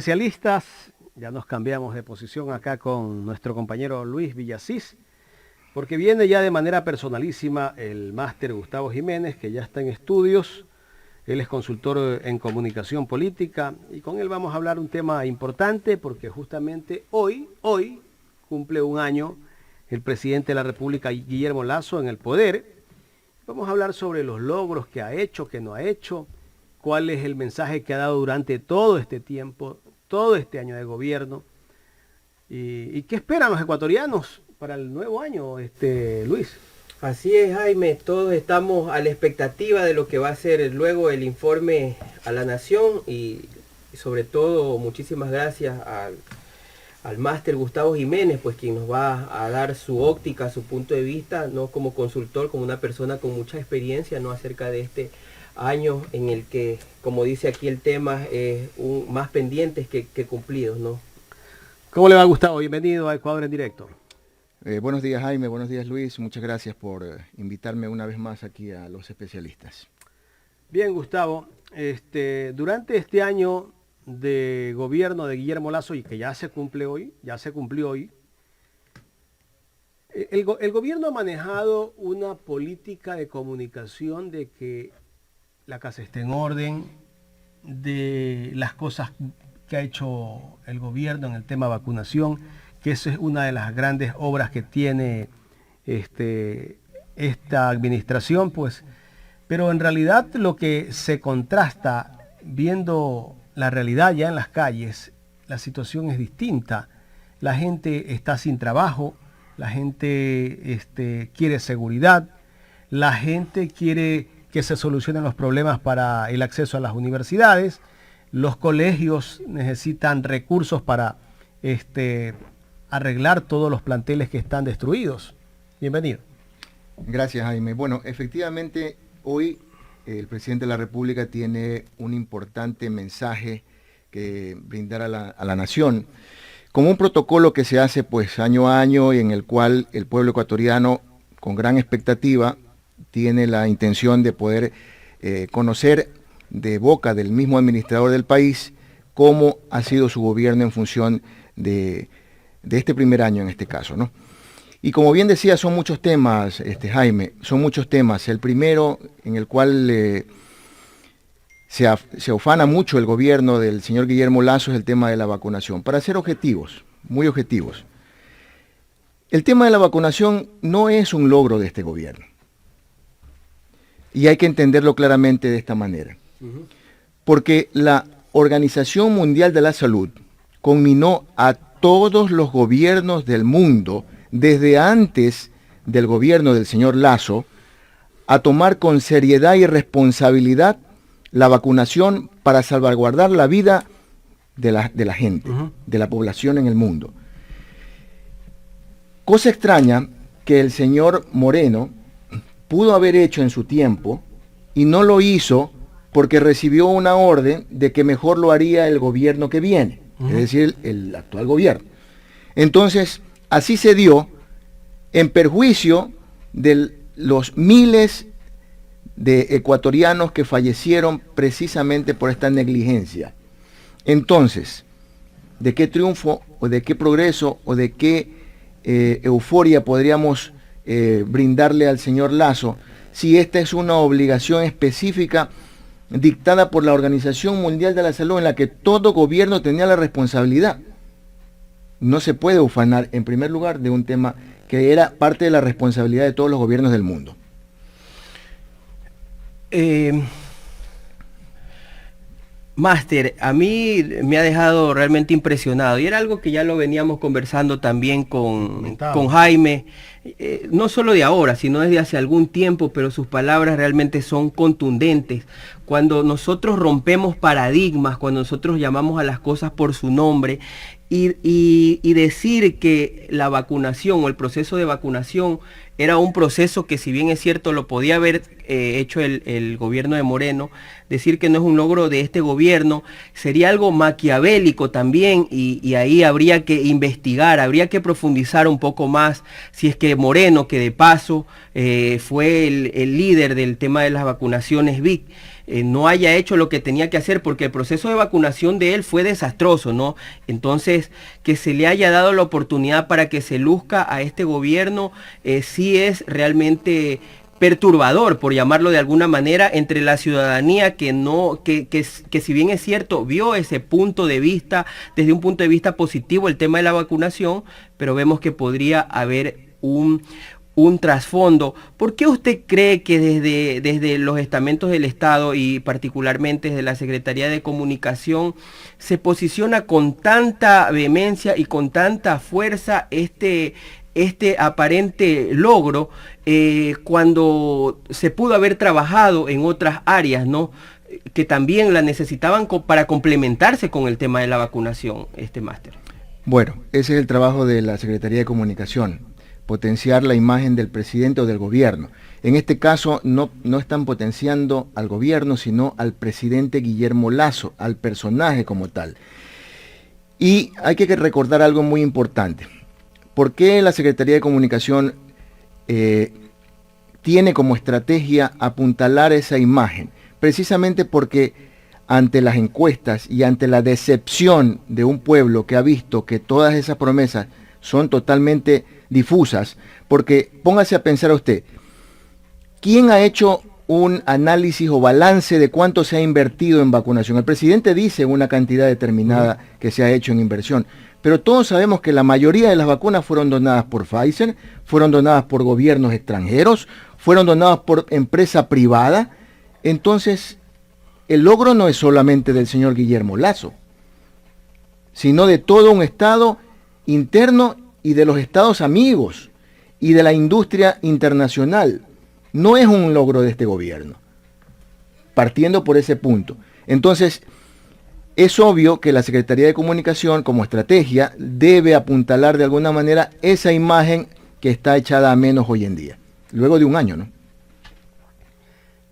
Especialistas, ya nos cambiamos de posición acá con nuestro compañero Luis Villasís, porque viene ya de manera personalísima el máster Gustavo Jiménez, que ya está en estudios. Él es consultor en comunicación política y con él vamos a hablar un tema importante porque justamente hoy cumple un año el presidente de la República, Guillermo Lasso, en el poder. Vamos a hablar sobre los logros que ha hecho, que no ha hecho, cuál es el mensaje que ha dado durante todo este tiempo, todo este año de gobierno y qué esperan los ecuatorianos para el nuevo año, Luis. Así es, Jaime, todos estamos a la expectativa de lo que va a ser luego el informe a la nación y sobre todo muchísimas gracias al máster Gustavo Jiménez, pues quien nos va a dar su óptica, su punto de vista, no como consultor, como una persona con mucha experiencia, no acerca de este año en el que, como dice aquí el tema, es más pendientes que cumplidos, ¿no? ¿Cómo le va, Gustavo? Bienvenido a Ecuador en Directo. Buenos días, Jaime, buenos días, Luis. Muchas gracias por invitarme una vez más aquí a los especialistas. Bien, Gustavo, durante este año de gobierno de Guillermo Lasso, y que ya se cumplió hoy, el gobierno ha manejado una política de comunicación de que la casa esté en orden, de las cosas que ha hecho el gobierno en el tema vacunación, que esa es una de las grandes obras que tiene esta administración, pues, pero en realidad lo que se contrasta viendo la realidad ya en las calles, la situación es distinta. La gente está sin trabajo, la gente quiere seguridad, la gente quiere que se solucionen los problemas para el acceso a las universidades, los colegios necesitan recursos para arreglar todos los planteles que están destruidos. Bienvenido. Gracias, Jaime. Bueno, efectivamente, hoy el presidente de la República tiene un importante mensaje que brindar a la nación, como un protocolo que se hace pues año a año y en el cual el pueblo ecuatoriano, con gran expectativa, tiene la intención de poder conocer de boca del mismo administrador del país cómo ha sido su gobierno en función de este primer año en este caso, ¿no? Y como bien decía, son muchos temas, Jaime, son muchos temas. El primero en el cual se ufana mucho el gobierno del señor Guillermo Lasso es el tema de la vacunación. Para ser objetivos, muy objetivos, el tema de la vacunación no es un logro de este gobierno. Y hay que entenderlo claramente de esta manera. Porque la Organización Mundial de la Salud conminó a todos los gobiernos del mundo, desde antes del gobierno del señor Lasso, a tomar con seriedad y responsabilidad la vacunación para salvaguardar la vida de la gente, de la población en el mundo. Cosa extraña que el señor Moreno pudo haber hecho en su tiempo y no lo hizo porque recibió una orden de que mejor lo haría el gobierno que viene, es decir, el actual gobierno. Entonces, así se dio en perjuicio de los miles de ecuatorianos que fallecieron precisamente por esta negligencia. Entonces, ¿de qué triunfo o de qué progreso o de qué euforia podríamos brindarle al señor Lasso si esta es una obligación específica dictada por la Organización Mundial de la Salud en la que todo gobierno tenía la responsabilidad? No se puede ufanar, en primer lugar, de un tema que era parte de la responsabilidad de todos los gobiernos del mundo. Máster, a mí me ha dejado realmente impresionado y era algo que ya lo veníamos conversando también con Jaime, no solo de ahora, sino desde hace algún tiempo, pero sus palabras realmente son contundentes. Cuando nosotros rompemos paradigmas, cuando nosotros llamamos a las cosas por su nombre y decir que la vacunación o el proceso de vacunación era un proceso que, si bien es cierto, lo podía haber hecho el gobierno de Moreno, decir que no es un logro de este gobierno sería algo maquiavélico también y ahí habría que investigar, habría que profundizar un poco más si es que Moreno, que de paso fue el líder del tema de las vacunaciones Vic, no haya hecho lo que tenía que hacer, porque el proceso de vacunación de él fue desastroso, ¿no? Entonces, que se le haya dado la oportunidad para que se luzca a este gobierno, sí es realmente perturbador, por llamarlo de alguna manera, entre la ciudadanía que si bien es cierto, vio ese punto de vista, desde un punto de vista positivo, el tema de la vacunación, pero vemos que podría haber un trasfondo. ¿Por qué usted cree que desde los estamentos del Estado y particularmente desde la Secretaría de Comunicación se posiciona con tanta vehemencia y con tanta fuerza este aparente logro cuando se pudo haber trabajado en otras áreas, ¿no?, que también la necesitaban para complementarse con el tema de la vacunación, máster? Bueno, ese es el trabajo de la Secretaría de Comunicación, potenciar la imagen del presidente o del gobierno. En este caso no están potenciando al gobierno, sino al presidente Guillermo Lasso, al personaje como tal. Y hay que recordar algo muy importante. ¿Por qué la Secretaría de Comunicación tiene como estrategia apuntalar esa imagen? Precisamente porque ante las encuestas y ante la decepción de un pueblo que ha visto que todas esas promesas son totalmente difusas, porque póngase a pensar usted, ¿quién ha hecho un análisis o balance de cuánto se ha invertido en vacunación? El presidente dice una cantidad determinada que se ha hecho en inversión, pero todos sabemos que la mayoría de las vacunas fueron donadas por Pfizer, fueron donadas por gobiernos extranjeros, fueron donadas por empresa privada. Entonces, el logro no es solamente del señor Guillermo Lasso, sino de todo un Estado interno y de los Estados amigos y de la industria internacional. No es un logro de este gobierno, partiendo por ese punto. Entonces, es obvio que la Secretaría de Comunicación, como estrategia, debe apuntalar de alguna manera esa imagen que está echada a menos hoy en día, luego de un año, ¿no?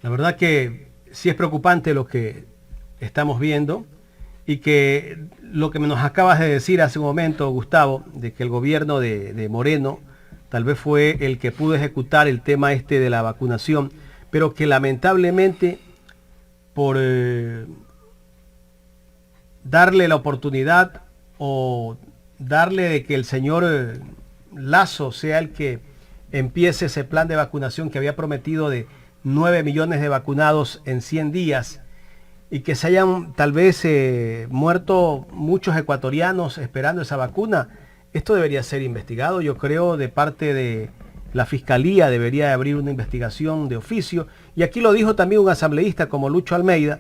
La verdad que sí es preocupante lo que estamos viendo y que lo que nos acabas de decir hace un momento, Gustavo, de que el gobierno de Moreno tal vez fue el que pudo ejecutar el tema de la vacunación, pero que lamentablemente por darle la oportunidad o darle de que el señor Lasso sea el que empiece ese plan de vacunación que había prometido de 9 millones de vacunados en 100 días y que se hayan tal vez muerto muchos ecuatorianos esperando esa vacuna, esto debería ser investigado. Yo creo de parte de la Fiscalía debería abrir una investigación de oficio, y aquí lo dijo también un asambleísta como Lucho Almeida,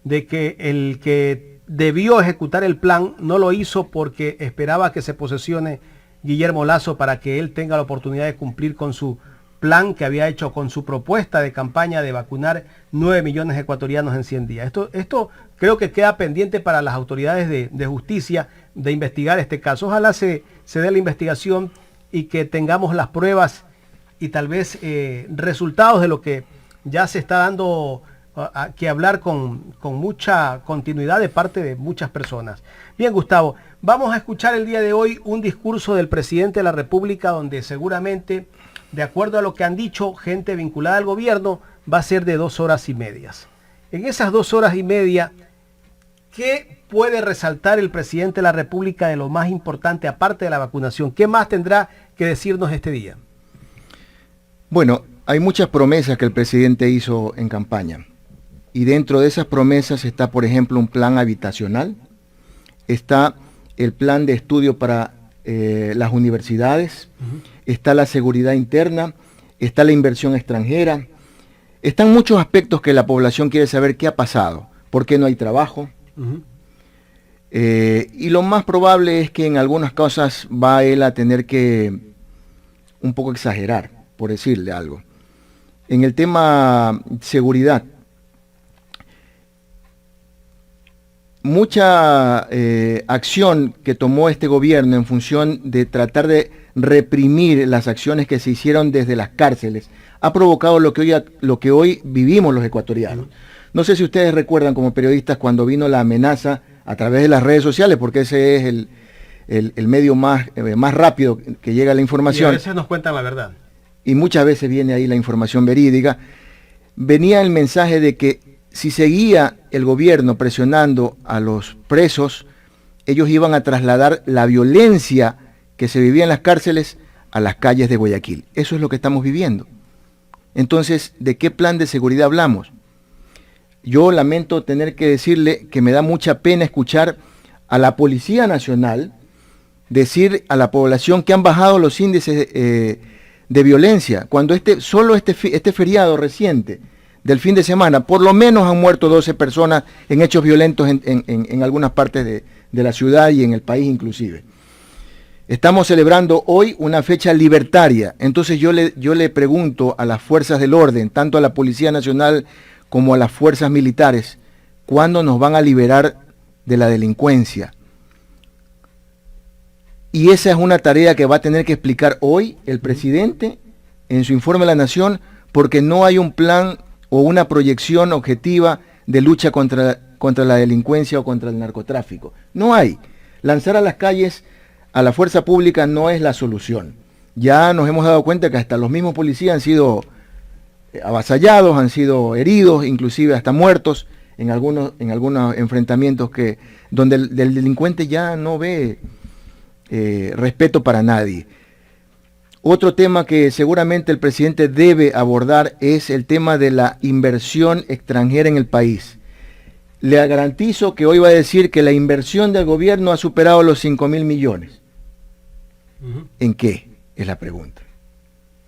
de que el que debió ejecutar el plan no lo hizo porque esperaba que se posesione Guillermo Lasso para que él tenga la oportunidad de cumplir con su plan que había hecho, con su propuesta de campaña de vacunar 9 millones de ecuatorianos en 100 días. Esto creo que queda pendiente para las autoridades de justicia de investigar este caso. Ojalá se dé la investigación y que tengamos las pruebas y tal vez resultados de lo que ya se está dando que hablar con mucha continuidad de parte de muchas personas. Bien, Gustavo, vamos a escuchar el día de hoy un discurso del presidente de la República donde seguramente, de acuerdo a lo que han dicho gente vinculada al gobierno, va a ser de 2 horas y media. En esas 2 horas y media, ¿qué puede resaltar el presidente de la República de lo más importante aparte de la vacunación? ¿Qué más tendrá que decirnos este día? Bueno, hay muchas promesas que el presidente hizo en campaña. Y dentro de esas promesas está, por ejemplo, un plan habitacional, está el plan de estudio para las universidades, está la seguridad interna, está la inversión extranjera, están muchos aspectos que la población quiere saber qué ha pasado, por qué no hay trabajo. Y lo más probable es que en algunas cosas va él a tener que un poco exagerar, por decirle algo. En el tema seguridad, mucha acción que tomó este gobierno en función de tratar de reprimir las acciones que se hicieron desde las cárceles ha provocado lo que hoy vivimos los ecuatorianos. No sé si ustedes recuerdan como periodistas cuando vino la amenaza a través de las redes sociales, porque ese es el medio más rápido que llega a la información. Y a veces nos cuentan la verdad. y muchas veces viene ahí la información verídica, venía el mensaje de que si seguía el gobierno presionando a los presos, ellos iban a trasladar la violencia que se vivía en las cárceles a las calles de Guayaquil. Eso es lo que estamos viviendo. Entonces, ¿de qué plan de seguridad hablamos? Yo lamento tener que decirle que me da mucha pena escuchar a la Policía Nacional decir a la población que han bajado los índices de violencia, cuando solo este feriado reciente del fin de semana, por lo menos han muerto 12 personas en hechos violentos en algunas partes de la ciudad y en el país inclusive. Estamos celebrando hoy una fecha libertaria, entonces yo le pregunto a las fuerzas del orden, tanto a la Policía Nacional como a las fuerzas militares, ¿cuándo nos van a liberar de la delincuencia? Y esa es una tarea que va a tener que explicar hoy el presidente en su informe a la Nación, porque no hay un plan o una proyección objetiva de lucha contra la delincuencia o contra el narcotráfico. No hay. Lanzar a las calles a la fuerza pública no es la solución. Ya nos hemos dado cuenta que hasta los mismos policías han sido avasallados, han sido heridos, inclusive hasta muertos en algunos enfrentamientos donde el delincuente ya no ve respeto para nadie. Otro tema que seguramente el presidente debe abordar es el tema de la inversión extranjera en el país. Le garantizo que hoy va a decir que la inversión del gobierno ha superado los 5.000 millones. ¿En qué? Es la pregunta.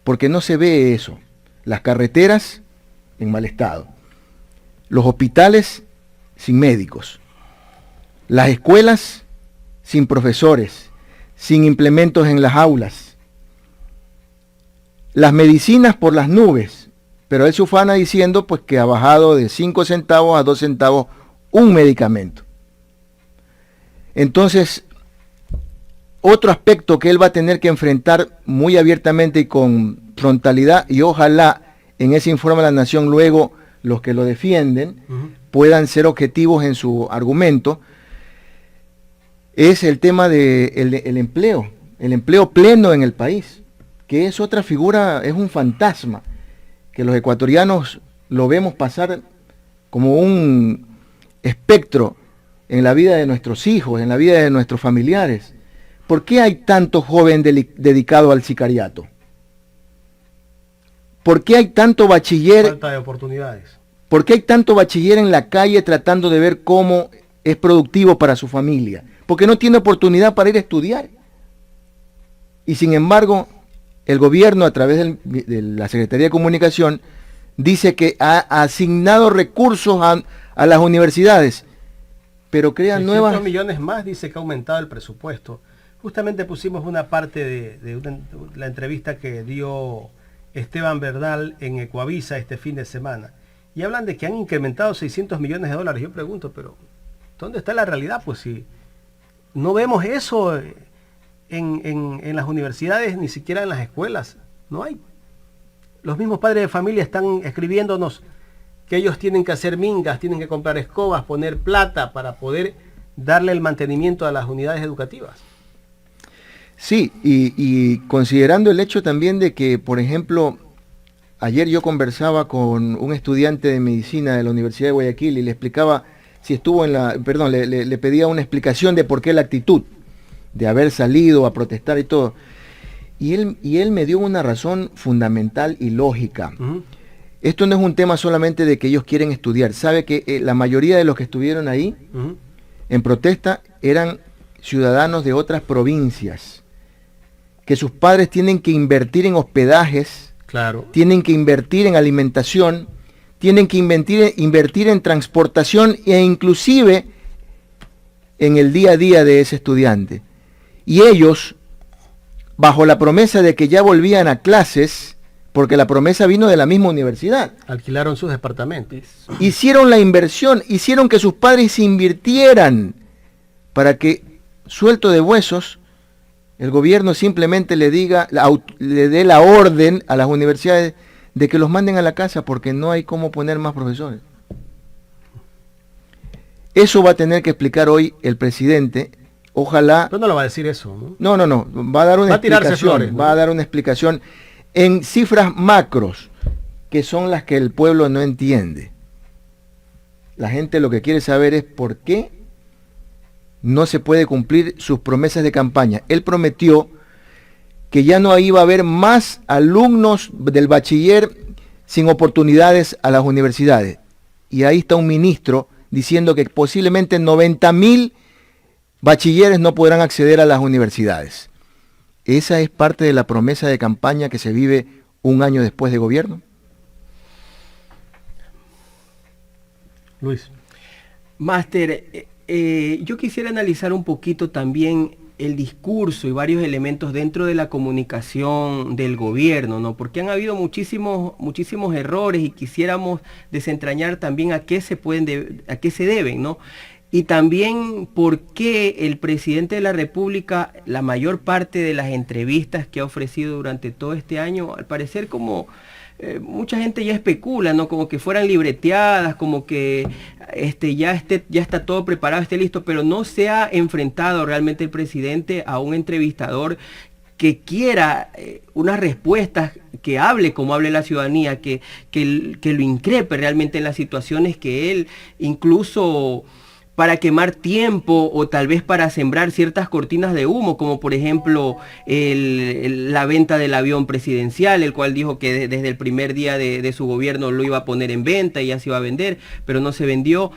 Porque no se ve eso. Las carreteras en mal estado. Los hospitales sin médicos. Las escuelas sin profesores, sin implementos en las aulas. Las medicinas por las nubes, pero él se ufana diciendo pues que ha bajado de 5 centavos a 2 centavos un medicamento. Entonces, otro aspecto que él va a tener que enfrentar muy abiertamente y con frontalidad, y ojalá en ese informe a la Nación luego los que lo defienden puedan ser objetivos en su argumento, es el tema del empleo, el empleo pleno en el país, que es otra figura, es un fantasma, que los ecuatorianos lo vemos pasar como un espectro en la vida de nuestros hijos, en la vida de nuestros familiares. ¿Por qué hay tanto joven dedicado al sicariato? ¿Por qué hay tanto bachiller? Falta de oportunidades. ¿Por qué hay tanto bachiller en la calle tratando de ver cómo es productivo para su familia? Porque no tiene oportunidad para ir a estudiar. Y sin embargo, el gobierno a través de la Secretaría de Comunicación dice que ha asignado recursos a las universidades, pero crean nuevas... millones más, dice que ha aumentado el presupuesto. Justamente pusimos una parte de la entrevista que dio Esteban Bernal en Ecuavisa este fin de semana. Y hablan de que han incrementado 600 millones de dólares. Yo pregunto, pero ¿dónde está la realidad? Pues si no vemos eso en las universidades, ni siquiera en las escuelas. No hay. Los mismos padres de familia están escribiéndonos que ellos tienen que hacer mingas, tienen que comprar escobas, poner plata para poder darle el mantenimiento a las unidades educativas. Sí, y considerando el hecho también de que, por ejemplo, ayer yo conversaba con un estudiante de medicina de la Universidad de Guayaquil y le explicaba si estuvo le pedía una explicación de por qué la actitud de haber salido a protestar y todo. Y él me dio una razón fundamental y lógica. Esto no es un tema solamente de que ellos quieren estudiar. Sabe que la mayoría de los que estuvieron ahí en protesta eran ciudadanos de otras provincias, que sus padres tienen que invertir en hospedajes, claro, tienen que invertir en alimentación, tienen que invertir en transportación e inclusive en el día a día de ese estudiante. Y ellos, bajo la promesa de que ya volvían a clases, porque la promesa vino de la misma universidad, alquilaron sus departamentos, hicieron la inversión, hicieron que sus padres invirtieran para que, suelto de huesos, el gobierno simplemente le dé la orden a las universidades de que los manden a la casa porque no hay cómo poner más profesores. Eso va a tener que explicar hoy el presidente. Ojalá... Pero no lo va a decir eso, ¿no? No. Va a dar una explicación. Flores, ¿no? Va a dar una explicación. en cifras macros, que son las que el pueblo no entiende. La gente lo que quiere saber es por qué no se puede cumplir sus promesas de campaña. Él prometió que ya no iba a haber más alumnos del bachiller sin oportunidades a las universidades. Y ahí está un ministro diciendo que posiblemente 90.000 bachilleres no podrán acceder a las universidades. ¿Esa es parte de la promesa de campaña que se vive un año después de gobierno? Luis. Máster, yo quisiera analizar un poquito también el discurso y varios elementos dentro de la comunicación del gobierno, ¿no? Porque han habido muchísimos errores y quisiéramos desentrañar también a qué se deben, ¿no? Y también por qué el presidente de la República, la mayor parte de las entrevistas que ha ofrecido durante todo este año, al parecer como mucha gente ya especula, ¿no? Como que fueran libreteadas, como que ya está todo preparado, esté listo, pero no se ha enfrentado realmente el presidente a un entrevistador que quiera unas respuestas, que hable como hable la ciudadanía, que lo increpe realmente en las situaciones que él incluso para quemar tiempo o tal vez para sembrar ciertas cortinas de humo, como por ejemplo la venta del avión presidencial, el cual dijo que desde el primer día de su gobierno lo iba a poner en venta y ya se iba a vender, pero no se vendió.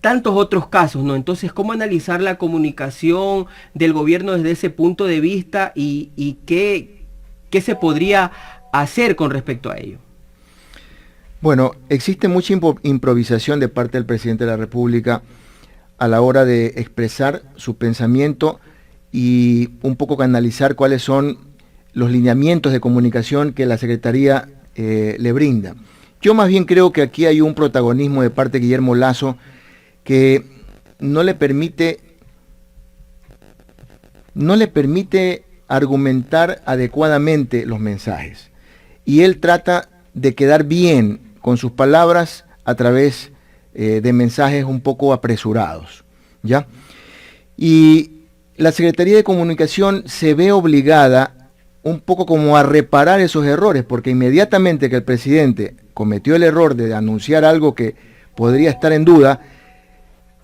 Tantos otros casos, ¿no? Entonces, ¿cómo analizar la comunicación del gobierno desde ese punto de vista y qué se podría hacer con respecto a ello? Bueno, existe mucha improvisación de parte del presidente de la República a la hora de expresar su pensamiento y un poco canalizar cuáles son los lineamientos de comunicación que la Secretaría le brinda. Yo más bien creo que aquí hay un protagonismo de parte de Guillermo Lasso que no le permite argumentar adecuadamente los mensajes. Y él trata de quedar bien con sus palabras a través de mensajes un poco apresurados, ¿ya? Y la Secretaría de Comunicación se ve obligada un poco como a reparar esos errores, porque inmediatamente que el presidente cometió el error de anunciar algo que podría estar en duda,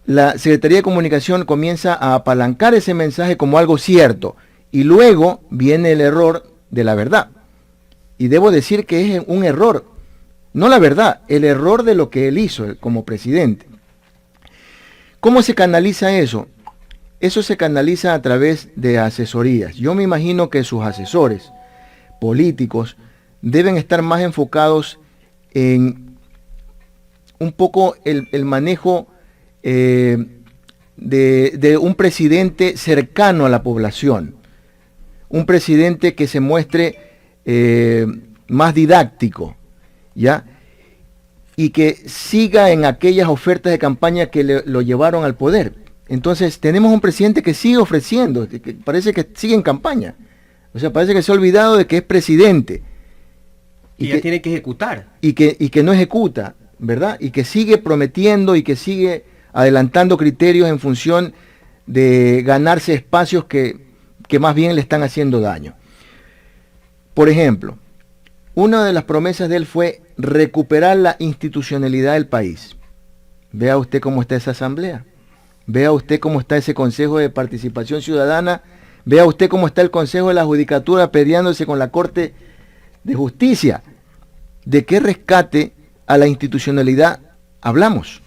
la Secretaría de Comunicación comienza a apalancar ese mensaje como algo cierto, y luego viene el error de la verdad. Y debo decir que es un error, no la verdad, el error de lo que él hizo como presidente. ¿Cómo se canaliza eso? Eso se canaliza a través de asesorías. Yo me imagino que sus asesores políticos deben estar más enfocados en un poco el manejo de un presidente cercano a la población. Un presidente que se muestre más didáctico, ¿ya? Y que siga en aquellas ofertas de campaña que lo llevaron al poder. Entonces tenemos un presidente que sigue ofreciendo, que parece que sigue en campaña. O sea, parece que se ha olvidado de que es presidente. Y ya tiene que ejecutar. Y que no ejecuta, ¿verdad? Y que sigue prometiendo y que sigue adelantando criterios en función de ganarse espacios que más bien le están haciendo daño. Por ejemplo, una de las promesas de él fue recuperar la institucionalidad del país. Vea usted cómo está esa asamblea. Vea usted cómo está ese Consejo de Participación Ciudadana. Vea usted cómo está el Consejo de la Judicatura peleándose con la Corte de Justicia. ¿De qué rescate a la institucionalidad hablamos?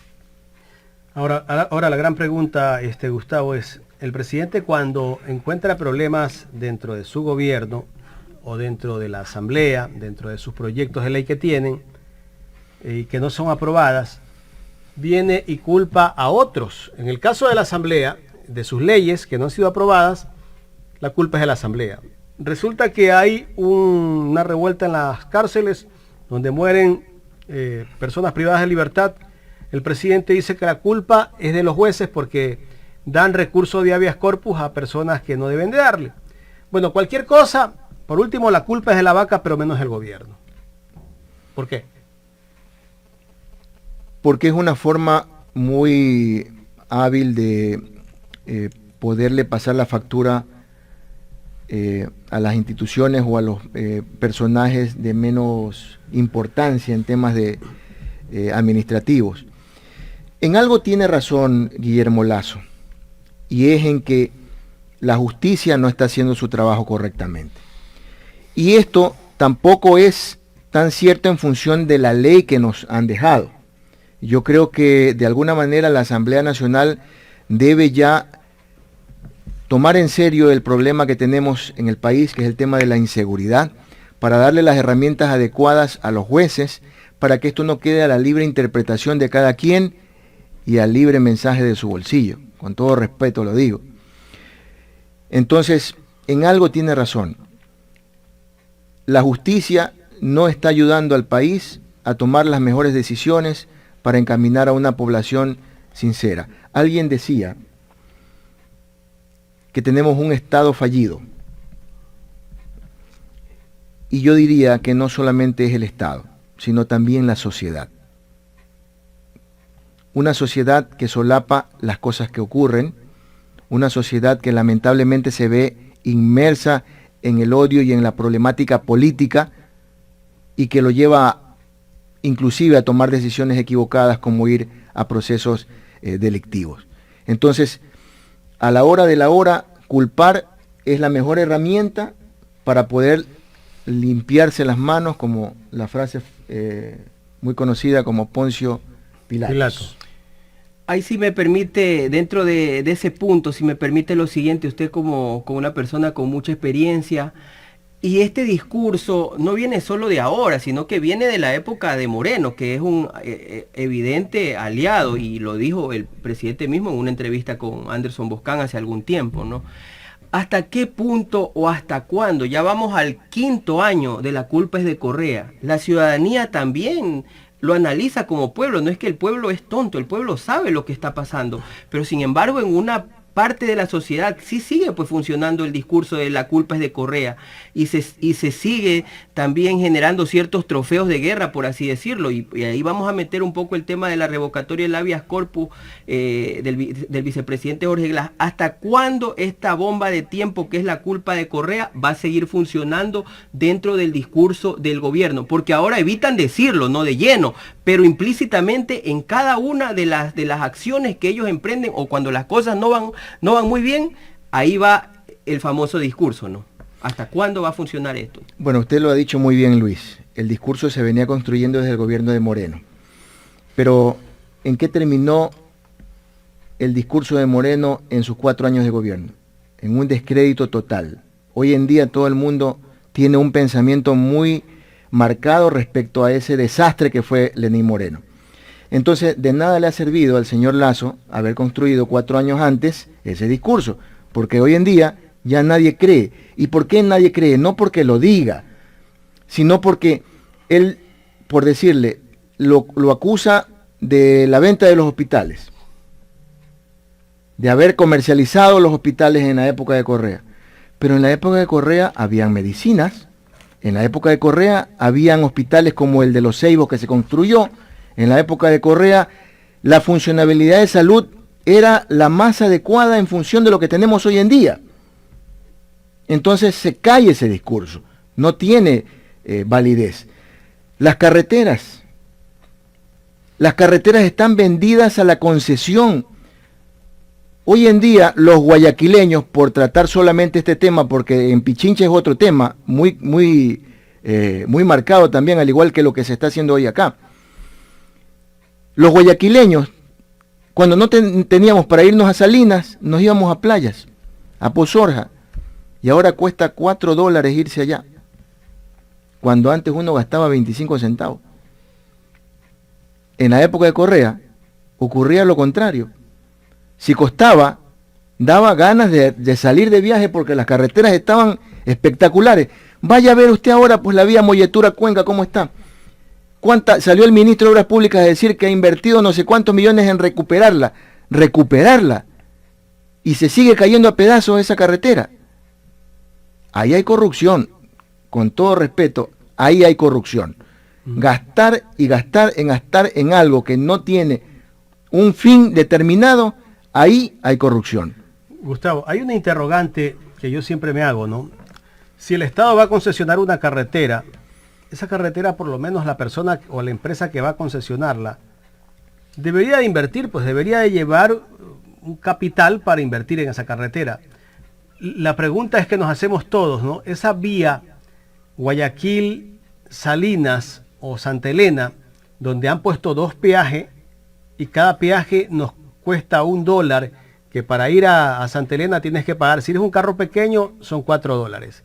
Ahora la gran pregunta, Gustavo, es, el presidente cuando encuentra problemas dentro de su gobierno o dentro de la asamblea, dentro de sus proyectos de ley que tienen y que no son aprobadas, viene y culpa a otros. En el caso de la asamblea, de sus leyes que no han sido aprobadas, la culpa es de la asamblea. Resulta que hay una revuelta en las cárceles donde mueren personas privadas de libertad. El presidente dice que la culpa es de los jueces porque dan recurso de habeas corpus a personas que no deben de darle. Bueno, cualquier cosa, por último, la culpa es de la vaca, pero menos del gobierno. ¿Por qué? Porque es una forma muy hábil de poderle pasar la factura a las instituciones o a los personajes de menos importancia en temas de administrativos. En algo tiene razón Guillermo Lasso, y es en que la justicia no está haciendo su trabajo correctamente. Y esto tampoco es tan cierto en función de la ley que nos han dejado. Yo creo que de alguna manera la Asamblea Nacional debe ya tomar en serio el problema que tenemos en el país, que es el tema de la inseguridad, para darle las herramientas adecuadas a los jueces, para que esto no quede a la libre interpretación de cada quien y al libre mensaje de su bolsillo. Con todo respeto lo digo. Entonces, en algo tiene razón. La justicia no está ayudando al país a tomar las mejores decisiones para encaminar a una población sincera. Alguien decía que tenemos un Estado fallido. Y yo diría que no solamente es el Estado, sino también la sociedad. Una sociedad que solapa las cosas que ocurren, una sociedad que lamentablemente se ve inmersa en el odio y en la problemática política y que lo lleva inclusive a tomar decisiones equivocadas como ir a procesos delictivos. Entonces, a la hora de la hora, culpar es la mejor herramienta para poder limpiarse las manos, como la frase muy conocida como Poncio Pilatos. Ahí sí me permite, dentro de ese punto, si me permite lo siguiente, usted como una persona con mucha experiencia, y este discurso no viene solo de ahora, sino que viene de la época de Moreno, que es un evidente aliado, y lo dijo el presidente mismo en una entrevista con Anderson Boscan hace algún tiempo, ¿no? ¿Hasta qué punto o hasta cuándo? Ya vamos al 5º año de La culpa es de Correa. La ciudadanía también lo analiza como pueblo, no es que el pueblo es tonto, el pueblo sabe lo que está pasando, pero sin embargo en una parte de la sociedad sí sigue pues funcionando el discurso de la culpa es de Correa y se sigue también generando ciertos trofeos de guerra, por así decirlo, y ahí vamos a meter un poco el tema de la revocatoria del habeas corpus del vicepresidente Jorge Glass. ¿Hasta cuándo esta bomba de tiempo que es la culpa de Correa va a seguir funcionando dentro del discurso del gobierno? Porque ahora evitan decirlo, no de lleno, pero implícitamente en cada una de las acciones que ellos emprenden, o cuando las cosas no van muy bien, ahí va el famoso discurso, ¿no? ¿Hasta cuándo va a funcionar esto? Bueno, usted lo ha dicho muy bien, Luis. El discurso se venía construyendo desde el gobierno de Moreno. Pero, ¿en qué terminó el discurso de Moreno en sus 4 años de gobierno? En un descrédito total. Hoy en día todo el mundo tiene un pensamiento muy marcado respecto a ese desastre que fue Lenín Moreno. Entonces, de nada le ha servido al señor Lasso haber construido 4 años antes ese discurso, porque hoy en día ya nadie cree. ¿Y por qué nadie cree? No porque lo diga, sino porque él, por decirle, lo acusa de la venta de los hospitales, de haber comercializado los hospitales en la época de Correa. Pero en la época de Correa habían medicinas, en la época de Correa habían hospitales como el de Los Ceibos que se construyó. En la época de Correa, la funcionabilidad de salud era la más adecuada en función de lo que tenemos hoy en día. Entonces se cae ese discurso, no tiene validez. Las carreteras están vendidas a la concesión. Hoy en día los guayaquileños, por tratar solamente este tema, porque en Pichincha es otro tema muy marcado también, al igual que lo que se está haciendo hoy acá. Los guayaquileños, cuando no teníamos para irnos a Salinas, nos íbamos a playas, a Pozorja, y ahora cuesta $4 irse allá, cuando antes uno gastaba 25 centavos. En la época de Correa ocurría lo contrario. Si costaba, daba ganas de salir de viaje porque las carreteras estaban espectaculares. Vaya a ver usted ahora pues la vía Molletura-Cuenca, ¿cómo está? Salió el ministro de Obras Públicas a decir que ha invertido no sé cuántos millones en recuperarla, y se sigue cayendo a pedazos esa carretera. Ahí hay corrupción, con todo respeto, ahí hay corrupción. Gastar en algo que no tiene un fin determinado, ahí hay corrupción. Gustavo, hay una interrogante que yo siempre me hago, ¿no? Si el Estado va a concesionar una carretera, esa carretera por lo menos la persona o la empresa que va a concesionarla debería de invertir, pues debería de llevar un capital para invertir en esa carretera. La pregunta es que nos hacemos todos, ¿no? Esa vía Guayaquil, Salinas o Santa Elena, donde han puesto 2 peajes y cada peaje nos cuesta $1, que para ir a Santa Elena tienes que pagar, si eres un carro pequeño son $4.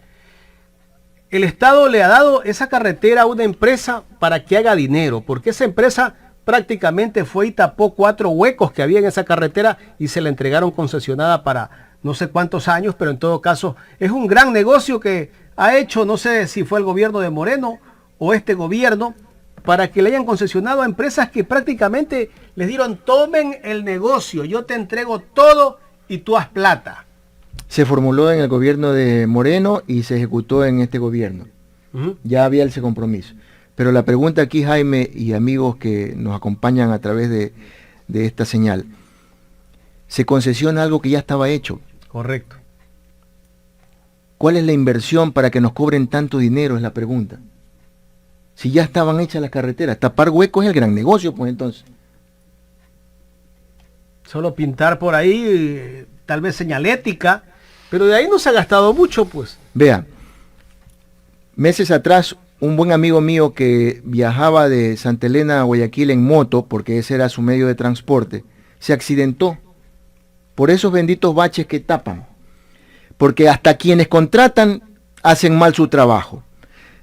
El Estado le ha dado esa carretera a una empresa para que haga dinero, porque esa empresa prácticamente fue y tapó 4 huecos que había en esa carretera y se la entregaron concesionada para no sé cuántos años, pero en todo caso es un gran negocio que ha hecho, no sé si fue el gobierno de Moreno o este gobierno, para que le hayan concesionado a empresas que prácticamente les dieron, tomen el negocio, yo te entrego todo y tú haz plata. Se formuló en el gobierno de Moreno y se ejecutó en este gobierno. Ya había ese compromiso. Pero la pregunta aquí, Jaime y amigos que nos acompañan a través de esta señal, se concesiona algo que ya estaba hecho. Correcto. ¿Cuál es la inversión para que nos cobren tanto dinero? Es la pregunta. Si ya estaban hechas las carreteras, tapar huecos es el gran negocio, pues entonces. Solo pintar por ahí, tal vez señalética, pero de ahí no se ha gastado mucho, pues. Vea, meses atrás, un buen amigo mío que viajaba de Santa Elena a Guayaquil en moto, porque ese era su medio de transporte, se accidentó por esos benditos baches que tapan. Porque hasta quienes contratan hacen mal su trabajo.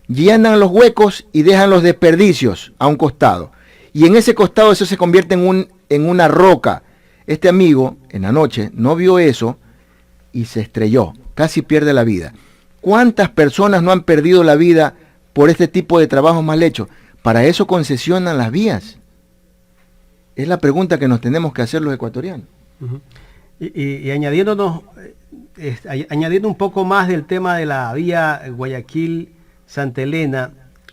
Llenan los huecos y dejan los desperdicios a un costado. Y en ese costado eso se convierte en una roca. Este amigo, en la noche, no vio eso y se estrelló. Casi pierde la vida. ¿Cuántas personas no han perdido la vida por este tipo de trabajos mal hechos? Para eso concesionan las vías. Es la pregunta que nos tenemos que hacer los ecuatorianos. Y añadiendo un poco más del tema de la vía Guayaquil-Santa Elena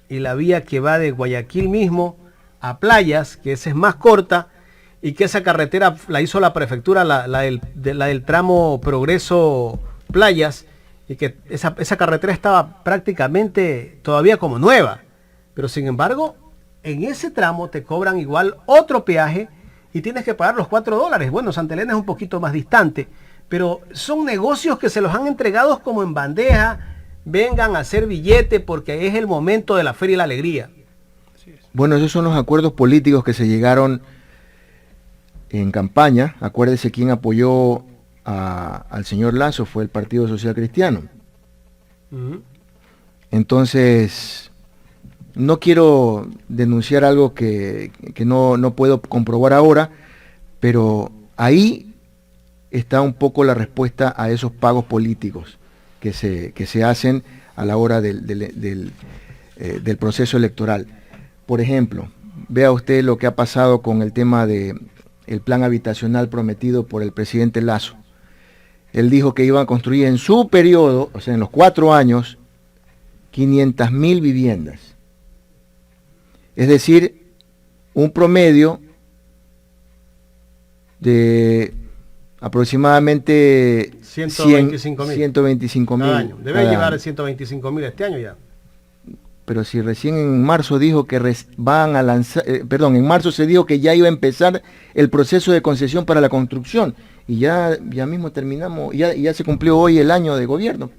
y la vía que va de Guayaquil mismo a Playas, que esa es más corta, y que esa carretera la hizo la prefectura, la del tramo Progreso Playas, y que esa carretera estaba prácticamente todavía como nueva, pero sin embargo en ese tramo te cobran igual otro peaje y tienes que pagar los $4. Bueno, Santa Elena es un poquito más distante, pero son negocios que se los han entregado como en bandeja, vengan a hacer billete porque es el momento de la feria y la alegría. Bueno, esos son los acuerdos políticos que se llegaron en campaña. Acuérdese quién apoyó al señor Lasso, fue el Partido Social Cristiano. Entonces, no quiero denunciar algo que no puedo comprobar ahora, pero ahí está un poco la respuesta a esos pagos políticos que se hacen a la hora del proceso electoral. Por ejemplo, vea usted lo que ha pasado con el tema del plan habitacional prometido por el presidente Lasso. Él dijo que iba a construir en su periodo, o sea, en los 4 años, 500.000 viviendas. Es decir, un promedio de aproximadamente 125.000 cada año. Debe llevar 125.000 este año ya. Pero si recién en marzo dijo que van a lanzar, en marzo se dijo que ya iba a empezar el proceso de concesión para la construcción y ya mismo terminamos, ya se cumplió hoy el año de gobierno.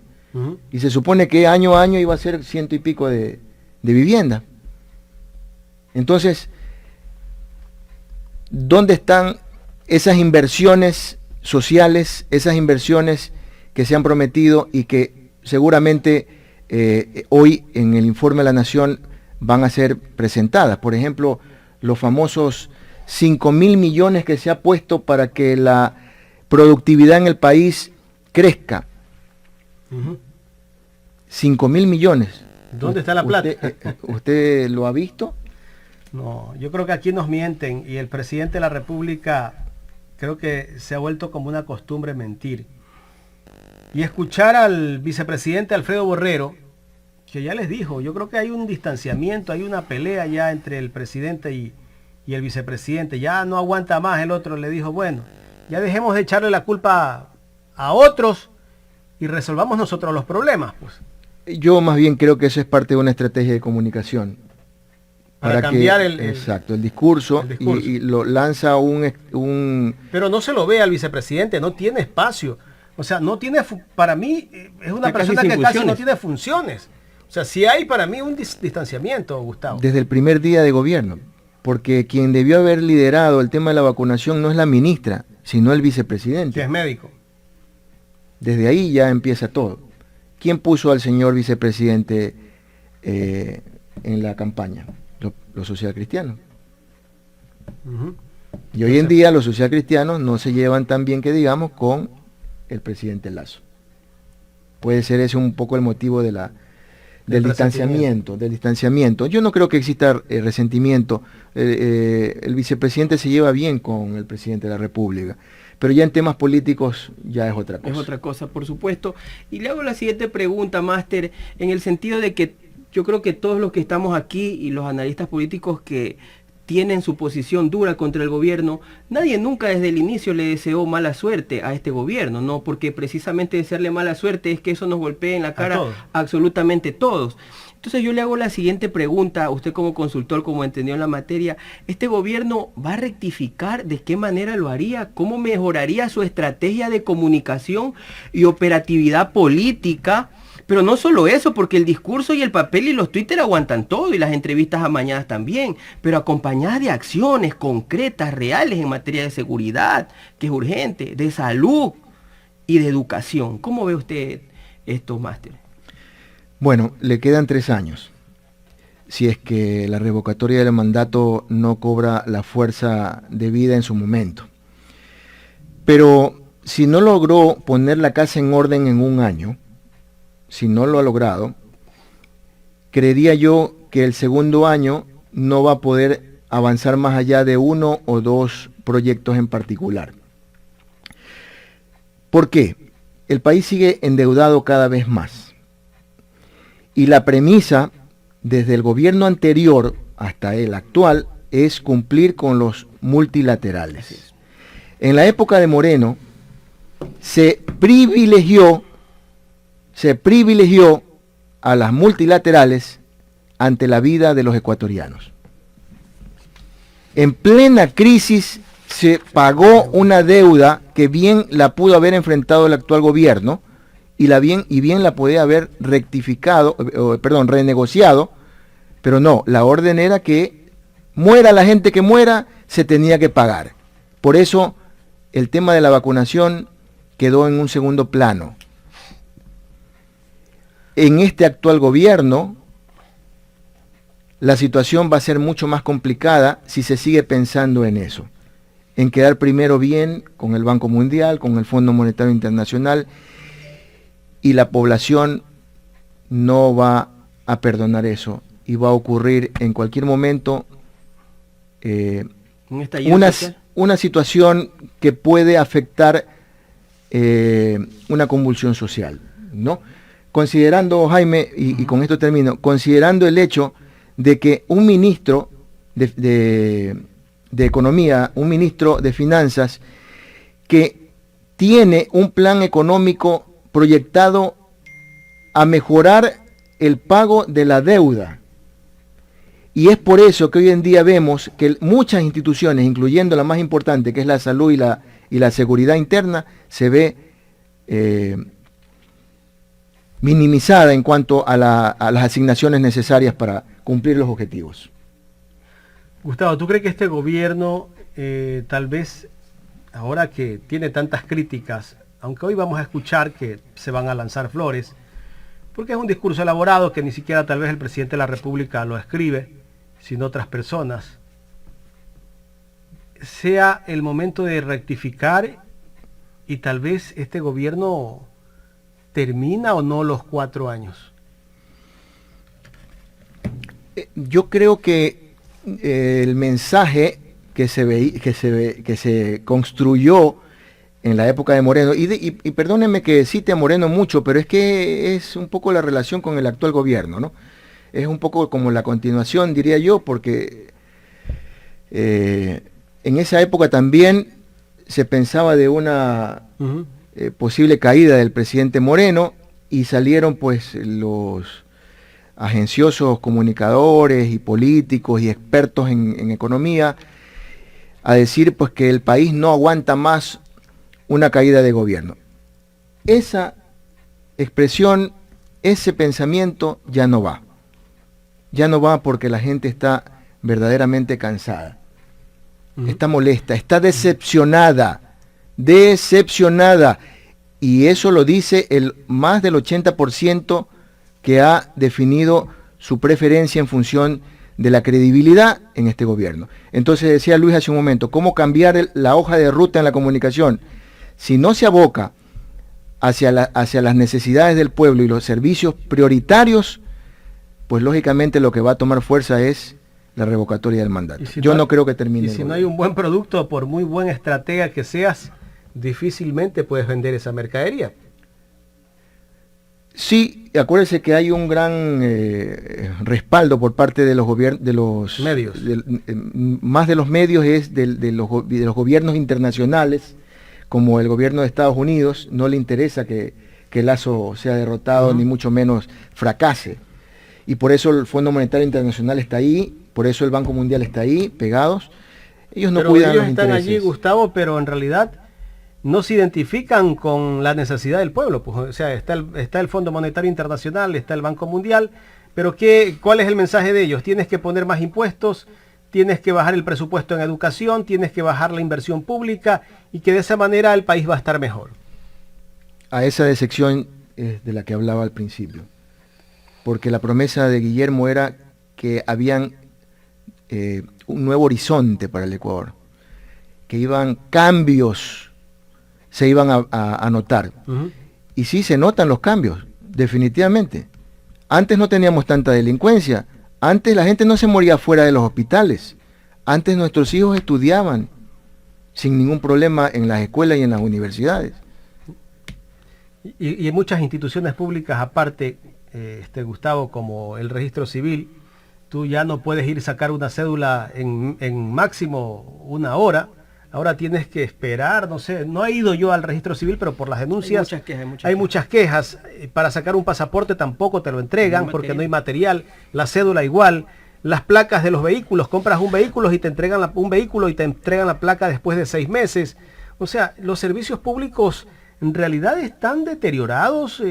Y se supone que año a año iba a ser 100 y pico de vivienda. Entonces, ¿dónde están esas inversiones sociales, esas inversiones que se han prometido y que seguramente hoy en el informe de la Nación van a ser presentadas? Por ejemplo, los famosos 5.000 millones que se ha puesto para que la productividad en el país crezca. 5.000 millones. ¿Dónde está la plata? ¿Usted lo ha visto? No, yo creo que aquí nos mienten y el presidente de la República creo que se ha vuelto como una costumbre mentir. Y escuchar al vicepresidente Alfredo Borrero, que ya les dijo, yo creo que hay un distanciamiento, hay una pelea ya entre el presidente y el vicepresidente, ya no aguanta más. El otro le dijo, bueno, ya dejemos de echarle la culpa a otros y resolvamos nosotros los problemas, pues. Yo más bien creo que eso es parte de una estrategia de comunicación. Para cambiar el discurso, el discurso. Y lo lanza un... Pero no se lo ve al vicepresidente, no tiene espacio. O sea, no tiene, para mí, es una persona que casi no tiene funciones. O sea, sí hay para mí un distanciamiento, Gustavo. Desde el primer día de gobierno, porque quien debió haber liderado el tema de la vacunación no es la ministra, sino el vicepresidente. Que es médico. Desde ahí ya empieza todo. ¿Quién puso al señor vicepresidente en la campaña? Los socialcristianos. Y hoy en día los socialcristianos no se llevan tan bien que digamos con el presidente Lasso. Puede ser ese un poco el motivo del distanciamiento. Yo no creo que exista resentimiento. El vicepresidente se lleva bien con el presidente de la República. Pero ya en temas políticos ya es otra cosa. Es otra cosa, por supuesto. Y le hago la siguiente pregunta, Máster, en el sentido de que yo creo que todos los que estamos aquí y los analistas políticos que tienen su posición dura contra el gobierno, nadie nunca desde el inicio le deseó mala suerte a este gobierno, ¿no? Porque precisamente desearle mala suerte es que eso nos golpee en la cara a absolutamente todos. Entonces yo le hago la siguiente pregunta, usted como consultor, como entendió en la materia, ¿este gobierno va a rectificar? ¿De qué manera lo haría? ¿Cómo mejoraría su estrategia de comunicación y operatividad política? Pero no solo eso, porque el discurso y el papel y los Twitter aguantan todo y las entrevistas amañadas también, pero acompañadas de acciones concretas, reales en materia de seguridad, que es urgente, de salud y de educación. ¿Cómo ve usted esto, Máster? Bueno, le quedan 3 años. Si es que la revocatoria del mandato no cobra la fuerza debida en su momento. Pero si no logró poner la casa en orden en un año, si no lo ha logrado, creería yo que el segundo año no va a poder avanzar más allá de 1 o 2 proyectos en particular. ¿Por qué? El país sigue endeudado cada vez más. Y la premisa, desde el gobierno anterior hasta el actual, es cumplir con los multilaterales. En la época de Moreno, se privilegió a las multilaterales ante la vida de los ecuatorianos. En plena crisis se pagó una deuda que bien la pudo haber enfrentado el actual gobierno y bien la podía haber renegociado, pero no, la orden era que muera la gente que muera, se tenía que pagar. Por eso el tema de la vacunación quedó en un segundo plano. En este actual gobierno, la situación va a ser mucho más complicada si se sigue pensando en eso, en quedar primero bien con el Banco Mundial, con el Fondo Monetario Internacional, y la población no va a perdonar eso, y va a ocurrir en cualquier momento una situación que puede afectar una convulsión social, ¿no? Considerando, Jaime, y con esto termino, considerando el hecho de que un ministro de Economía, un ministro de Finanzas, que tiene un plan económico proyectado a mejorar el pago de la deuda. Y es por eso que hoy en día vemos que muchas instituciones, incluyendo la más importante, que es la salud y la seguridad interna, se ve minimizada en cuanto a las asignaciones necesarias para cumplir los objetivos. Gustavo, ¿tú crees que este gobierno, tal vez, ahora que tiene tantas críticas, aunque hoy vamos a escuchar que se van a lanzar flores, porque es un discurso elaborado que ni siquiera tal vez el presidente de la República lo escribe, sino otras personas, sea el momento de rectificar y tal vez este gobierno termina o no los 4 años? Yo creo que el mensaje que se construyó en la época de Moreno, y perdónenme que cite a Moreno mucho, pero es que es un poco la relación con el actual gobierno, ¿no? Es un poco como la continuación, diría yo, porque en esa época también se pensaba de una posible caída del presidente Moreno, y salieron pues los agenciosos comunicadores y políticos y expertos en economía a decir pues que el país no aguanta más una caída de gobierno. Esa expresión, ese pensamiento ya no va. Ya no va porque la gente está verdaderamente cansada. Está molesta, está decepcionada. Y eso lo dice el más del 80% que ha definido su preferencia en función de la credibilidad en este gobierno. Entonces decía Luis hace un momento, ¿cómo cambiar la hoja de ruta en la comunicación? Si no se aboca hacia las necesidades del pueblo y los servicios prioritarios, pues lógicamente lo que va a tomar fuerza es la revocatoria del mandato. Yo no creo que termine. Y si no hay un buen producto, por muy buen estratega que seas, difícilmente puedes vender esa mercadería. Sí, acuérdese que hay un gran respaldo por parte de los medios. Más de los medios es de los gobiernos internacionales, como el gobierno de Estados Unidos. No le interesa que Lazo sea derrotado, ni mucho menos fracase. Y por eso el Fondo Monetario Internacional está ahí, por eso el Banco Mundial está ahí, pegados. Ellos no cuidan los intereses. Ellos están allí, Gustavo, pero en realidad no se identifican con la necesidad del pueblo. Pues, o sea, está el Fondo Monetario Internacional, está el Banco Mundial, pero ¿cuál es el mensaje de ellos? Tienes que poner más impuestos, tienes que bajar el presupuesto en educación, tienes que bajar la inversión pública, y que de esa manera el país va a estar mejor. A esa decepción es de la que hablaba al principio. Porque la promesa de Guillermo era que habían un nuevo horizonte para el Ecuador, que cambios se iban a notar. Y sí se notan los cambios, definitivamente. Antes no teníamos tanta delincuencia, antes la gente no se moría fuera de los hospitales, antes nuestros hijos estudiaban sin ningún problema en las escuelas y en las universidades. Y en muchas instituciones públicas aparte, Gustavo, como el registro civil, tú ya no puedes ir a sacar una cédula en máximo una hora. Ahora tienes que esperar, no sé, no he ido yo al registro civil, pero por las denuncias hay muchas quejas. Para sacar un pasaporte tampoco te lo entregan porque no hay material, la cédula igual, las placas de los vehículos, compras un vehículo y te entregan la placa después de 6 meses. O sea, los servicios públicos en realidad están deteriorados.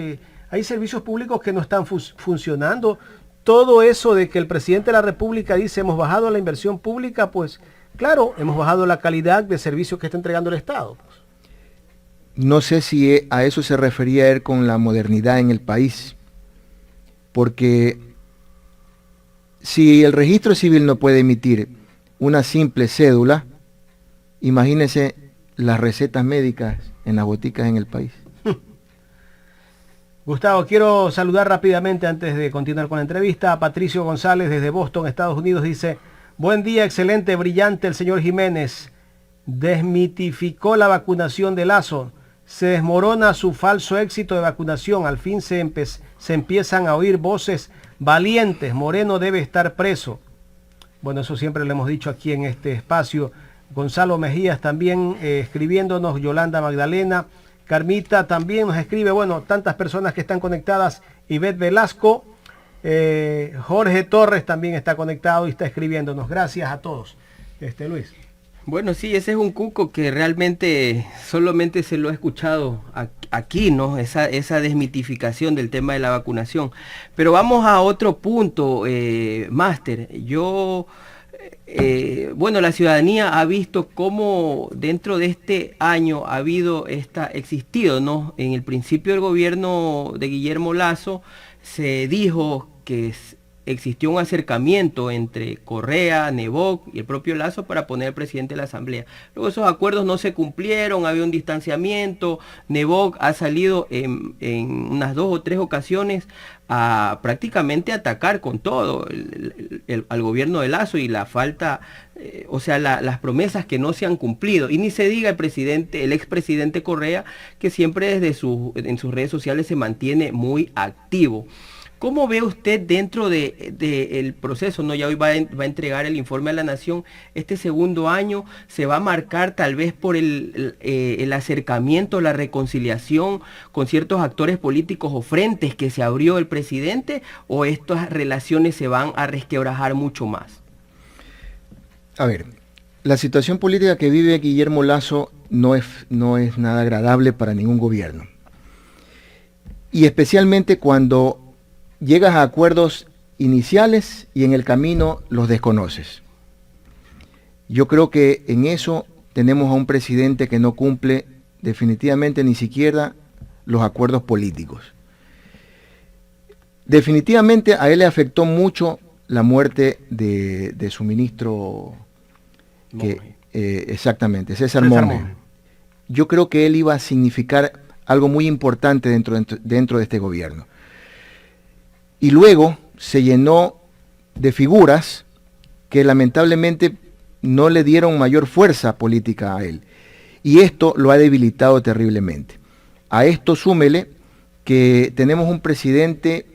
Hay servicios públicos que no están funcionando. Todo eso de que el presidente de la República dice hemos bajado la inversión pública, pues claro, hemos bajado la calidad de servicios que está entregando el Estado. No sé si a eso se refería él con la modernidad en el país, porque si el registro civil no puede emitir una simple cédula, imagínese las recetas médicas en las boticas en el país. Gustavo, quiero saludar rápidamente antes de continuar con la entrevista a Patricio González desde Boston, Estados Unidos. Dice: buen día, excelente, brillante el señor Jiménez. Desmitificó la vacunación de Lazo. Se desmorona su falso éxito de vacunación. Al fin se empiezan a oír voces valientes. Moreno debe estar preso. Bueno, eso siempre lo hemos dicho aquí en este espacio. Gonzalo Mejías también escribiéndonos, Yolanda Magdalena. Carmita también nos escribe, bueno, tantas personas que están conectadas. Ivette Velasco, Jorge Torres también está conectado y está escribiéndonos. Gracias a todos. Luis. Bueno, sí, ese es un cuco que realmente solamente se lo he escuchado aquí, ¿no? Esa desmitificación del tema de la vacunación. Pero vamos a otro punto, Máster. Bueno, la ciudadanía ha visto cómo dentro de este año ha existido, ¿no? En el principio del gobierno de Guillermo Lazo se dijo que existió un acercamiento entre Correa, Nebot y el propio Lazo para poner al presidente de la Asamblea. Luego esos acuerdos no se cumplieron, había un distanciamiento. Nebot ha salido en unas 2 o 3 ocasiones a prácticamente atacar con todo al gobierno de Lazo y la falta, las promesas que no se han cumplido. Y ni se diga el expresidente Correa, que siempre en sus redes sociales se mantiene muy activo. ¿Cómo ve usted dentro del proceso? ¿No? Ya hoy va a entregar el informe a la Nación. Este segundo año se va a marcar tal vez por el acercamiento, la reconciliación con ciertos actores políticos o frentes que se abrió el presidente, o estas relaciones se van a resquebrajar mucho más. A ver, la situación política que vive Guillermo Lasso no es nada agradable para ningún gobierno. Y especialmente cuando llegas a acuerdos iniciales y en el camino los desconoces. Yo creo que en eso tenemos a un presidente que no cumple definitivamente ni siquiera los acuerdos políticos. Definitivamente a él le afectó mucho la muerte de su ministro, exactamente, César Monge. Yo creo que él iba a significar algo muy importante dentro de este gobierno. Y luego se llenó de figuras que lamentablemente no le dieron mayor fuerza política a él. Y esto lo ha debilitado terriblemente. A esto súmele que tenemos un presidente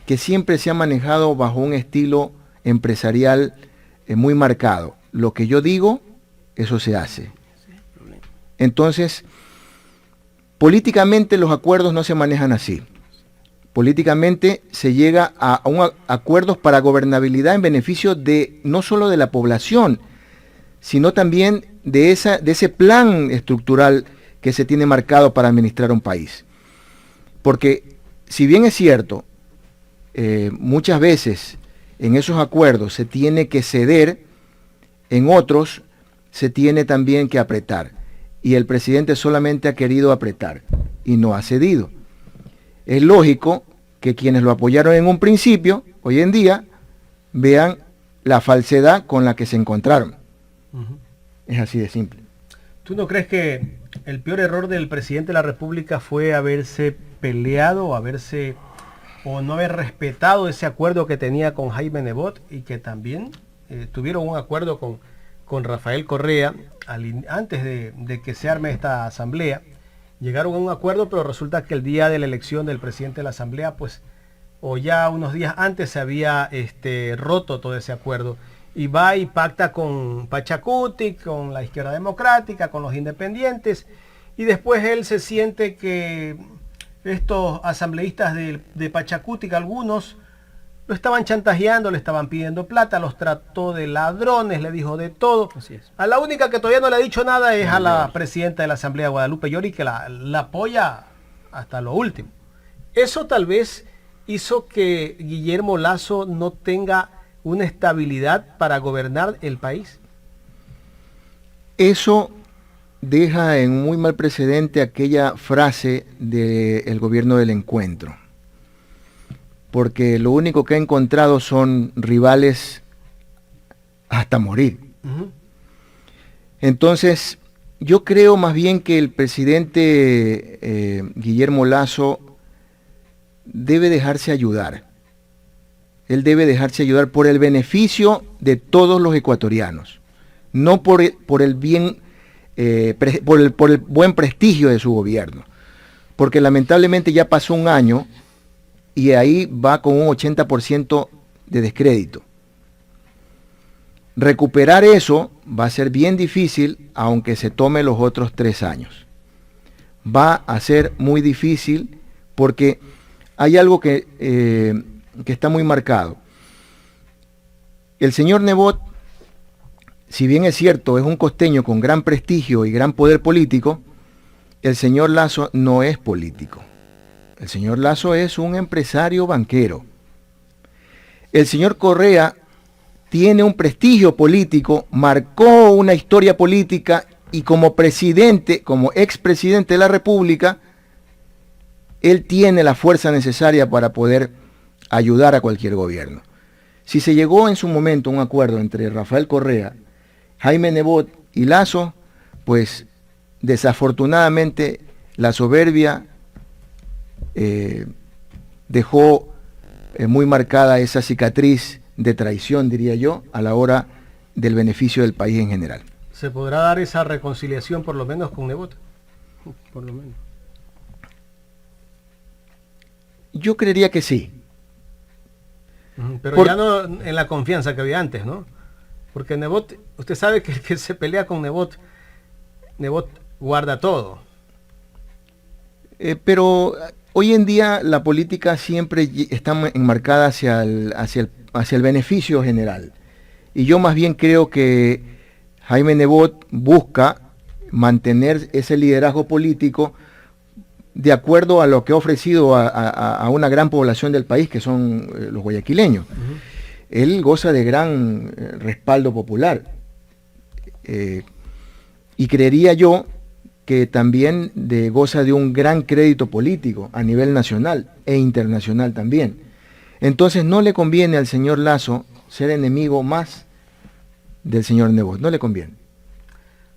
que siempre se ha manejado bajo un estilo empresarial muy marcado. Lo que yo digo, eso se hace. Entonces, políticamente los acuerdos no se manejan así. Políticamente se llega a acuerdos para gobernabilidad en beneficio de no solo de la población, sino también de ese plan estructural que se tiene marcado para administrar un país. Porque si bien es cierto, muchas veces en esos acuerdos se tiene que ceder, en otros se tiene también que apretar. Y el presidente solamente ha querido apretar y no ha cedido. Es lógico que quienes lo apoyaron en un principio, hoy en día, vean la falsedad con la que se encontraron. Es así de simple. ¿Tú no crees que el peor error del presidente de la República fue haberse peleado o no haber respetado ese acuerdo que tenía con Jaime Nebot, y que también tuvieron un acuerdo con Rafael Correa antes de que se arme esta asamblea? Llegaron a un acuerdo, pero resulta que el día de la elección del presidente de la asamblea, pues, o ya unos días antes se había roto todo ese acuerdo, y va y pacta con Pachacuti, con la izquierda democrática, con los independientes, y después él se siente que estos asambleístas de Pachacuti, algunos lo estaban chantajeando, le estaban pidiendo plata, los trató de ladrones, le dijo de todo. Así es. A la única que todavía no le ha dicho nada es a la presidenta de la Asamblea, Guadalupe Llori, que la apoya hasta lo último. Eso tal vez hizo que Guillermo Lasso no tenga una estabilidad para gobernar el país. Eso deja en muy mal precedente aquella frase del gobierno del encuentro. Porque lo único que ha encontrado son rivales hasta morir. Entonces, yo creo más bien que el presidente Guillermo Lasso debe dejarse ayudar. Él debe dejarse ayudar por el beneficio de todos los ecuatorianos, no por el bien, por el buen prestigio de su gobierno. Porque lamentablemente ya pasó un año y ahí va con un 80% de descrédito. Recuperar eso va a ser bien difícil, aunque se tome los otros 3 años. Va a ser muy difícil porque hay algo que está muy marcado. El señor Nebot, si bien es cierto, es un costeño con gran prestigio y gran poder político, el señor Lasso no es político. El señor Lasso es un empresario banquero. El señor Correa tiene un prestigio político, marcó una historia política y como presidente, como expresidente de la República, él tiene la fuerza necesaria para poder ayudar a cualquier gobierno. Si se llegó en su momento a un acuerdo entre Rafael Correa, Jaime Nebot y Lasso, pues desafortunadamente la soberbia dejó muy marcada esa cicatriz de traición, diría yo, a la hora del beneficio del país en general. ¿Se podrá dar esa reconciliación por lo menos con Nebot? Por lo menos. Yo creería que sí. Pero ya no en la confianza que había antes, ¿no? Porque Nebot, usted sabe que el que se pelea con Nebot guarda todo. Pero hoy en día la política siempre está enmarcada hacia el beneficio general. Y yo más bien creo que Jaime Nebot busca mantener ese liderazgo político de acuerdo a lo que ha ofrecido a una gran población del país, que son los guayaquileños. Él goza de gran respaldo popular. Y creería yo que también goza de un gran crédito político a nivel nacional e internacional también. Entonces no le conviene al señor Lasso ser enemigo más del señor Nebot, no le conviene.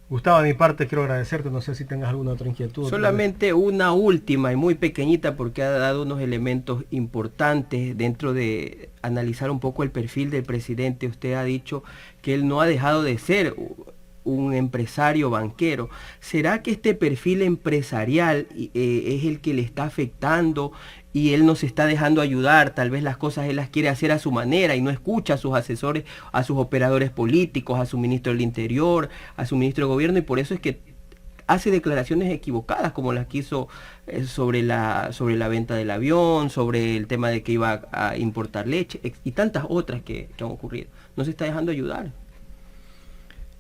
Gustavo, de mi parte quiero agradecerte, no sé si tengas alguna otra inquietud. Solamente una última y muy pequeñita, porque ha dado unos elementos importantes dentro de analizar un poco el perfil del presidente. Usted ha dicho que él no ha dejado de ser un empresario banquero. ¿Será que este perfil empresarial es el que le está afectando y él no se está dejando ayudar? Tal vez las cosas él las quiere hacer a su manera y no escucha a sus asesores, a sus operadores políticos, a su ministro del Interior, a su ministro de Gobierno, y por eso es que hace declaraciones equivocadas como las que hizo sobre la venta del avión, sobre el tema de que iba a importar leche y tantas otras que han ocurrido. No se está dejando ayudar.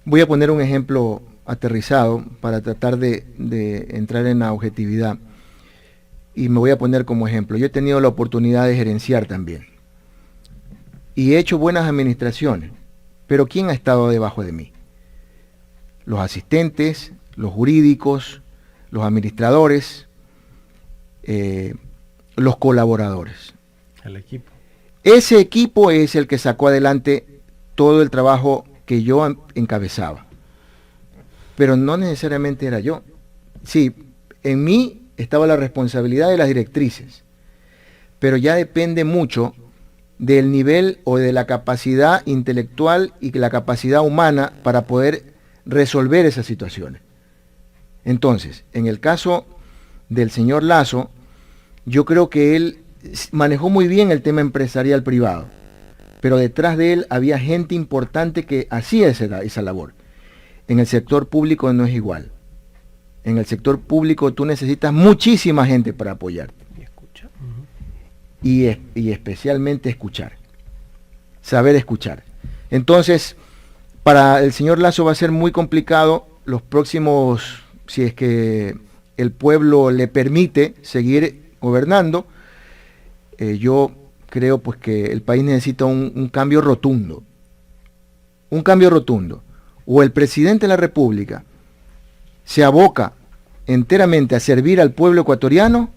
Voy a poner un ejemplo aterrizado para tratar de entrar en la objetividad. Y me voy a poner como ejemplo. Yo he tenido la oportunidad de gerenciar también. Y he hecho buenas administraciones. Pero ¿quién ha estado debajo de mí? Los asistentes, los jurídicos, los administradores, los colaboradores. El equipo. Ese equipo es el que sacó adelante todo el trabajo que yo encabezaba. Pero no necesariamente era yo. Sí, en mí estaba la responsabilidad de las directrices, pero ya depende mucho del nivel o de la capacidad intelectual y la capacidad humana para poder resolver esas situaciones. Entonces, en el caso del señor Lasso, yo creo que él manejó muy bien el tema empresarial privado, pero detrás de él había gente importante que hacía esa labor. En el sector público no es igual. En el sector público tú necesitas muchísima gente para apoyarte. Y escucha. Y especialmente escuchar. Saber escuchar. Entonces, para el señor Lasso va a ser muy complicado los próximos, si es que el pueblo le permite seguir gobernando. Yo creo pues que el país necesita un cambio rotundo. Un cambio rotundo. O el presidente de la República se aboca enteramente a servir al pueblo ecuatoriano,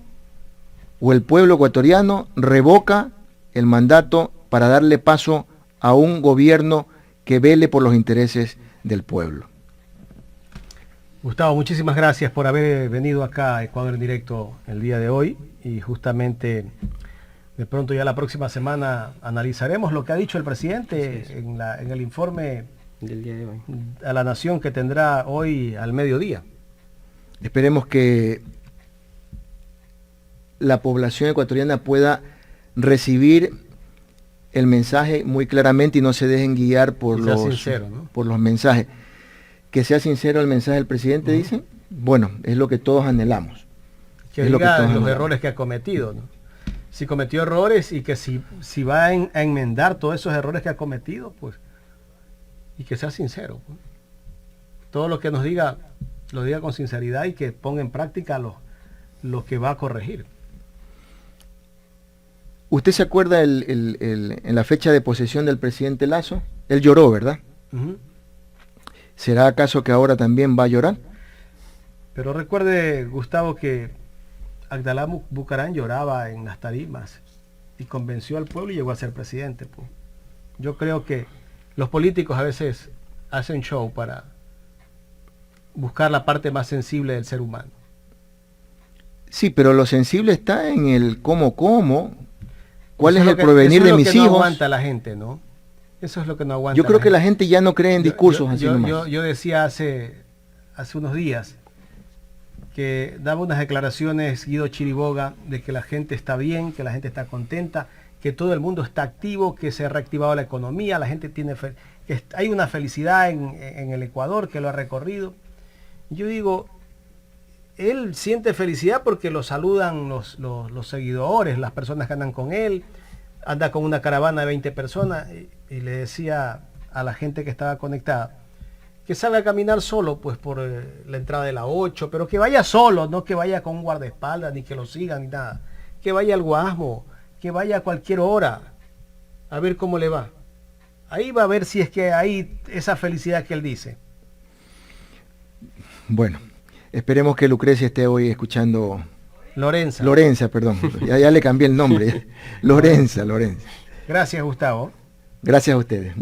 o el pueblo ecuatoriano revoca el mandato para darle paso a un gobierno que vele por los intereses del pueblo. Gustavo, muchísimas gracias por haber venido acá a Ecuador en Directo el día de hoy, y justamente de pronto ya la próxima semana analizaremos lo que ha dicho el presidente en el informe del día de hoy a la nación que tendrá hoy al mediodía. Esperemos que la población ecuatoriana pueda recibir el mensaje muy claramente y no se dejen guiar por los mensajes. Que sea sincero el mensaje del presidente, dice. Bueno, es lo que todos anhelamos. Que diga los errores que ha cometido, ¿no? Si cometió errores, y que si va a enmendar todos esos errores que ha cometido, pues, y que sea sincero, pues. Todo lo que nos diga, lo diga con sinceridad, y que ponga en práctica lo que va a corregir. ¿Usted se acuerda en la fecha de posesión del presidente Lasso? Él lloró, ¿verdad? ¿Será acaso que ahora también va a llorar? Pero recuerde, Gustavo, que Abdalá Bucaram lloraba en las tarimas y convenció al pueblo y llegó a ser presidente, pues. Yo creo que los políticos a veces hacen show para buscar la parte más sensible del ser humano. Sí, pero lo sensible está en el cómo, cuál es el porvenir de mis hijos. Eso es lo que no aguanta la gente, ¿no? Eso es lo que no aguanta. Yo creo que la gente ya no cree en discursos así nomás. Yo decía hace unos días que daba unas declaraciones Guido Chiriboga de que la gente está bien, que la gente está contenta, que todo el mundo está activo, que se ha reactivado la economía, la gente tiene que hay una felicidad en el Ecuador que lo ha recorrido. Yo digo, él siente felicidad porque lo saludan los seguidores, las personas que andan con él, anda con una caravana de 20 personas y le decía a la gente que estaba conectada que salga a caminar solo pues por la entrada de la 8, pero que vaya solo, no que vaya con un guardaespaldas, ni que lo sigan, ni nada. Que vaya al Guasmo, que vaya a cualquier hora, a ver cómo le va. Ahí va a ver si es que hay esa felicidad que él dice. Bueno, esperemos que Lucrecia esté hoy escuchando... Lorenza, perdón. Ya le cambié el nombre. Lorenza. Gracias, Gustavo. Gracias a ustedes.